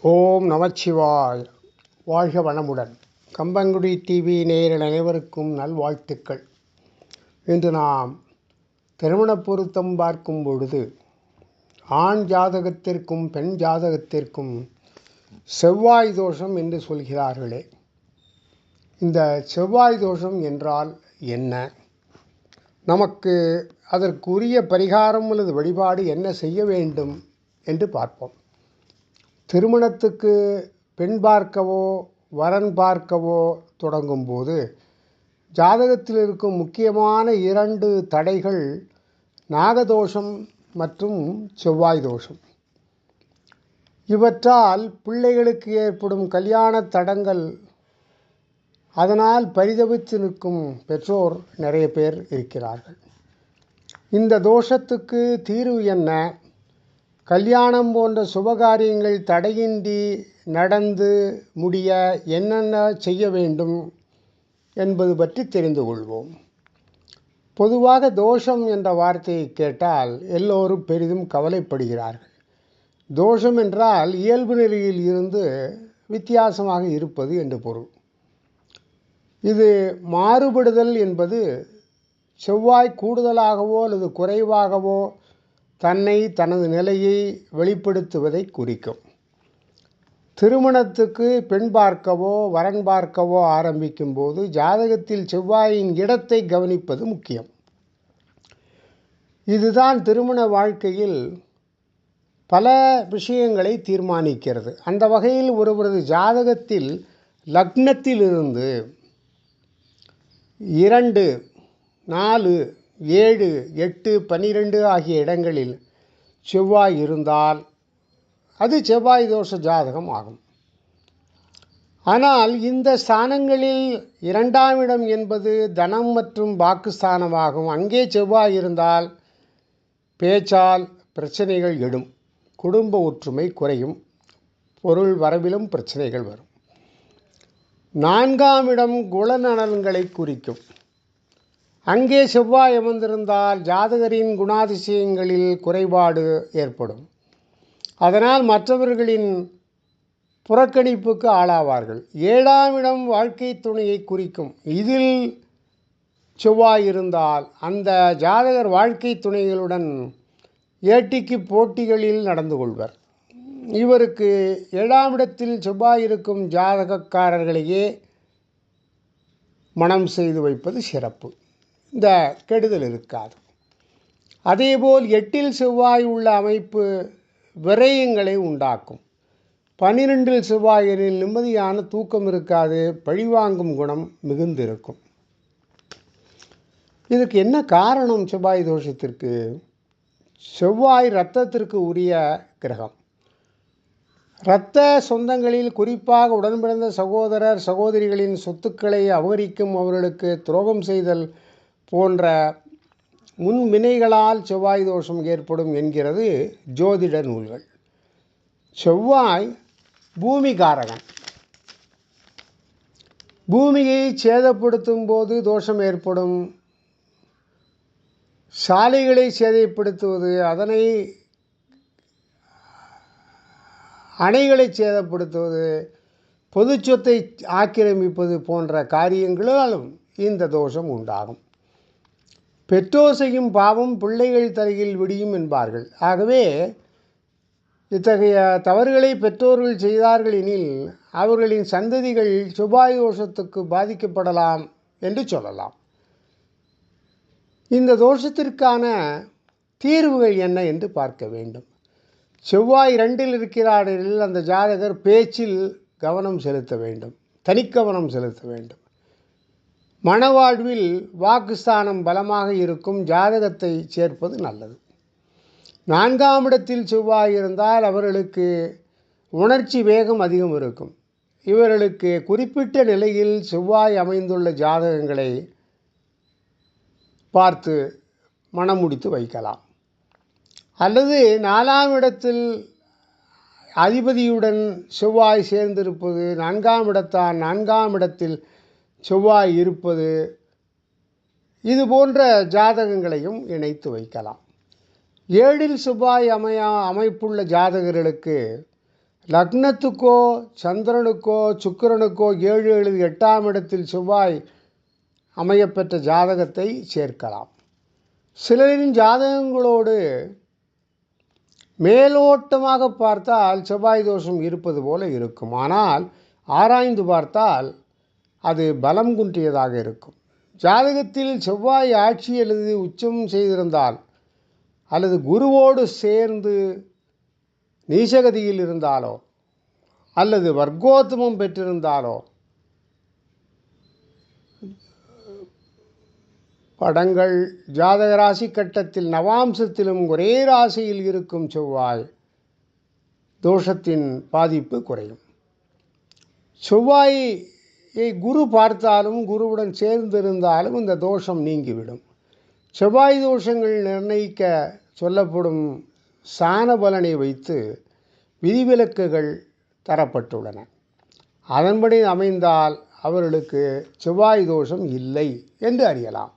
ஓம் நமச்சிவாய். வாழ்க வளமுடன். கம்பங்குடி டிவி நேயர்கள் அனைவருக்கும் நல்வாழ்த்துக்கள். இன்று நாம் திருமண பொருத்தம் பார்க்கும் பொழுது ஆண் ஜாதகத்திற்கும் பெண் ஜாதகத்திற்கும் செவ்வாய் தோஷம் என்று சொல்கிறார்களே, இந்த செவ்வாய் தோஷம் என்றால் என்ன, நமக்கு அதற்குரிய பரிகாரம் அல்லது வழிபாடு என்ன செய்ய வேண்டும் என்று பார்ப்போம். திருமணத்துக்கு பெண் பார்க்கவோ வரன் பார்க்கவோ தொடங்கும்போது ஜாதகத்தில் இருக்கும் முக்கியமான 2 தடைகள் நாகதோஷம் மற்றும் செவ்வாய் தோஷம். இவற்றால் பிள்ளைகளுக்கு ஏற்படும் கல்யாண தடங்கள், அதனால் பரிதவித்து நிற்கும் பெற்றோர் நிறைய பேர் இருக்கிறார்கள். இந்த தோஷத்துக்கு தீர்வு என்ன, கல்யாணம் போன்ற சுபகாரியங்கள் தடையின்றி நடந்து முடிய என்னென்ன செய்ய வேண்டும் என்பது பற்றி தெரிந்து கொள்வோம். பொதுவாக தோஷம் என்ற வார்த்தையை கேட்டால் எல்லோரும் பெரிதும் கவலைப்படுகிறார்கள். தோஷம் என்றால் இயல்பு நிலையில் இருந்து வித்தியாசமாக இருப்பது என்று பொருள். இது மாறுபடுதல் என்பது செவ்வாய் கூடுதலாகவோ அல்லது குறைவாகவோ தனது நிலையை வெளிப்படுத்துவதை குறிக்கும். திருமணத்துக்கு பெண் பார்க்கவோ வரன் பார்க்கவோ ஆரம்பிக்கும் போது ஜாதகத்தில் செவ்வாயின் இடத்தை கவனிப்பது முக்கியம். இதுதான் திருமண வாழ்க்கையில் பல விஷயங்களை தீர்மானிக்கிறது. அந்த வகையில் ஒருவரது ஜாதகத்தில் லக்னத்திலிருந்து 2, 4, 7, 8, 12 ஆகிய இடங்களில் செவ்வாய் இருந்தால் அது செவ்வாய் தோஷ ஜாதகம் ஆகும். ஆனால் இந்த ஸ்தானங்களில் 2ஆம் இடம் என்பது தனம் மற்றும் வாக்குஸ்தானமாகும். அங்கே செவ்வாய் இருந்தால் பேச்சால் பிரச்சனைகள் எழும், குடும்ப ஒற்றுமை குறையும், பொருள் வரவிலும் பிரச்சனைகள் வரும். 4ஆம் இடம் குணநலன்களை குறிக்கும். அங்கே செவ்வாய் அமர்ந்திருந்தால் ஜாதகரின் குணாதிசயங்களில் குறைபாடு ஏற்படும். அதனால் மற்றவர்களின் புறக்கணிப்புக்கு ஆளாவார்கள். 7ஆம் இடம் வாழ்க்கை துணையை குறிக்கும். இதில் செவ்வாய் இருந்தால் அந்த ஜாதகர் வாழ்க்கை துணைகளுடன் ஏட்டிக்கு போட்டிகளில் நடந்து கொள்வர். இவருக்கு 7ஆம் இடத்தில் செவ்வாய் இருக்கும் ஜாதகக்காரர்களையே மனம் செய்து வைப்பது சிறப்பு. இந்த கெடுதல் இருக்காது. அதேபோல் 8இல் செவ்வாய் உள்ள அமைப்பு விரயங்களை உண்டாக்கும். 12இல் செவ்வாய் எனில் நிம்மதியான தூக்கம் இருக்காது, பழிவாங்கும் குணம் மிகுந்திருக்கும். இதுக்கு என்ன காரணம்? செவ்வாய் தோஷத்திற்கு செவ்வாய் இரத்தத்திற்கு உரிய கிரகம். இரத்த சொந்தங்களில் குறிப்பாக உடன்பிறந்த சகோதரர் சகோதரிகளின் சொத்துக்களை அபகரிக்கும், அவர்களுக்கு துரோகம் செய்தல் போன்ற முன்வினைகளால் செவ்வாய் தோஷம் ஏற்படும் என்கிறது ஜோதிட நூல்கள். செவ்வாய் பூமிகாரகன். பூமியை சேதப்படுத்தும் போது தோஷம் ஏற்படும். சாலைகளை சேதப்படுத்துவது, அணைகளை சேதப்படுத்துவது, பொது சொத்தை ஆக்கிரமிப்பது போன்ற காரியங்களாலும் இந்த தோஷம் உண்டாகும். பெற்றோர் செய்யும் பாவம் பிள்ளைகள் தலையில் விடியும் என்பார்கள். ஆகவே இத்தகைய தவறுகளை பெற்றோர்கள் செய்தார்கள் எனில் அவர்களின் சந்ததிகள் செவ்வாய் தோஷத்துக்கு பாதிக்கப்படலாம் என்று சொல்லலாம். இந்த தோஷத்திற்கான தீர்வுகள் என்ன என்று பார்க்க வேண்டும். செவ்வாய் 2இல் இருக்கிறார்கள், அந்த ஜாதகர் பேச்சில் கவனம் செலுத்த வேண்டும், தனிக்கவனம் செலுத்த வேண்டும். மனவாழ்வில் வாக்குஸ்தானம் பலமாக இருக்கும் ஜாதகத்தை சேர்ப்பது நல்லது. 4ஆம் இடத்தில் செவ்வாய் இருந்தால் அவர்களுக்கு உணர்ச்சி வேகம் அதிகம் இருக்கும். இவர்களுக்கு குறிப்பிட்ட நிலையில் செவ்வாய் அமைந்துள்ள ஜாதகங்களை பார்த்து மனமுடித்து வைக்கலாம். அல்லது 4ஆம் இடத்தில் அதிபதியுடன் செவ்வாய் சேர்ந்திருப்பது, 4ஆம் இடத்தில் செவ்வாய் இருப்பது, இது போன்ற ஜாதகங்களையும் இணைத்து வைக்கலாம். 7இல் செவ்வாய் அமைப்புள்ள ஜாதகர்களுக்கு லக்னத்துக்கோ சந்திரனுக்கோ சுக்கிரனுக்கோ 7, 7, 8ஆம் இடத்தில் செவ்வாய் அமையப்பெற்ற ஜாதகத்தை சேர்க்கலாம். சிலரின் ஜாதகங்களோடு மேலோட்டமாக பார்த்தால் செவ்வாய் தோஷம் இருப்பது போல இருக்கும். ஆனால் ஆராய்ந்து பார்த்தால் அது பலம் குன்றியதாக இருக்கும். ஜாதகத்தில் செவ்வாய் ஆட்சி அல்லது உச்சம் செய்திருந்தால் அல்லது குருவோடு சேர்ந்து நீசகதியில் இருந்தாலோ அல்லது வர்க்கோத்தமம் பெற்றிருந்தாலோ படங்கள் ஜாதக ராசி கட்டத்தில் நவாம்சத்திலும் ஒரே ராசியில் இருக்கும் செவ்வாய் தோஷத்தின் பாதிப்பு குறையும். செவ்வாயை குரு பார்த்தாலும் குருவுடன் சேர்ந்திருந்தாலும் இந்த தோஷம் நீங்கிவிடும். செவ்வாய் தோஷங்கள் நிர்ணயிக்க சொல்லப்படும் சாண பலனை வைத்து விதிவிலக்குகள் தரப்பட்டுள்ளன. அதன்படி அமைந்தால் அவர்களுக்கு செவ்வாய் தோஷம் இல்லை என்று அறியலாம்.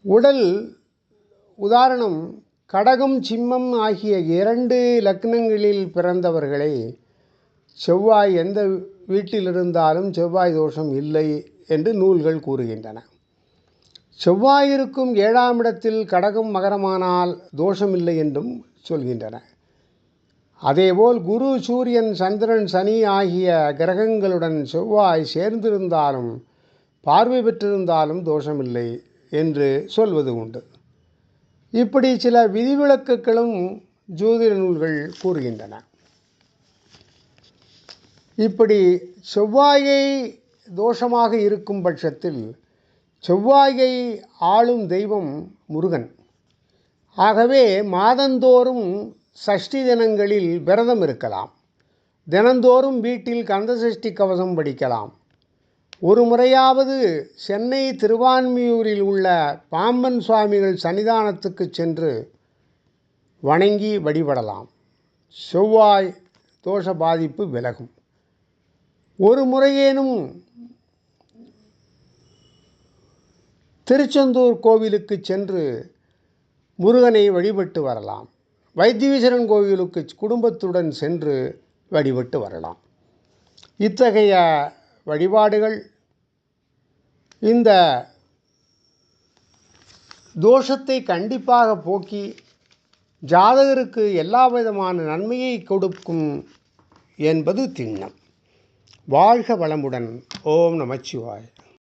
உடல் உதாரணம், கடகம் சிம்மம் ஆகிய 2 லக்னங்களில் பிறந்தவர்களை செவ்வாய் எந்த வீட்டில் இருந்தாலும் செவ்வாய் தோஷம் இல்லை என்று நூல்கள் கூறுகின்றன. செவ்வாய் இருக்கும் 7ஆம் இடத்தில் கடகம் மகரமானால் தோஷமில்லை என்றும் சொல்கின்றன. அதேபோல் குரு சூரியன் சந்திரன் சனி ஆகிய கிரகங்களுடன் செவ்வாய் சேர்ந்திருந்தாலும் பார்வை பெற்றிருந்தாலும் தோஷமில்லை என்று சொல்வது உண்டு. இப்படி சில விதிவிலக்குகளும் ஜோதிட நூல்கள் கூறுகின்றன. இப்படி செவ்வாயை தோஷமாக இருக்கும் பட்சத்தில் செவ்வாயை ஆளும் தெய்வம் முருகன். ஆகவே மாதந்தோறும் சஷ்டி தினங்களில் விரதம் இருக்கலாம். தினந்தோறும் வீட்டில் கந்தசஷ்டி கவசம் படிக்கலாம். ஒரு முறையாவது சென்னை திருவான்மியூரில் உள்ள பாம்பன் சுவாமிகள் சன்னிதானத்துக்கு சென்று வணங்கி வழிபடலாம். செவ்வாய் தோஷ பாதிப்பு விலகும். ஒரு முறையேனும் திருச்செந்தூர் கோவிலுக்கு சென்று முருகனை வழிபட்டு வரலாம். வைத்தீஸ்வரன் கோவிலுக்கு குடும்பத்துடன் சென்று வழிபட்டு வரலாம். இத்தகைய வழிபாடுகள் இந்த தோஷத்தை கண்டிப்பாக போக்கி ஜாதகருக்கு எல்லா விதமான நன்மையை கொடுக்கும் என்பது திண்ணம். வாழ்க வளமுடன். ஓம் நமச்சிவாய.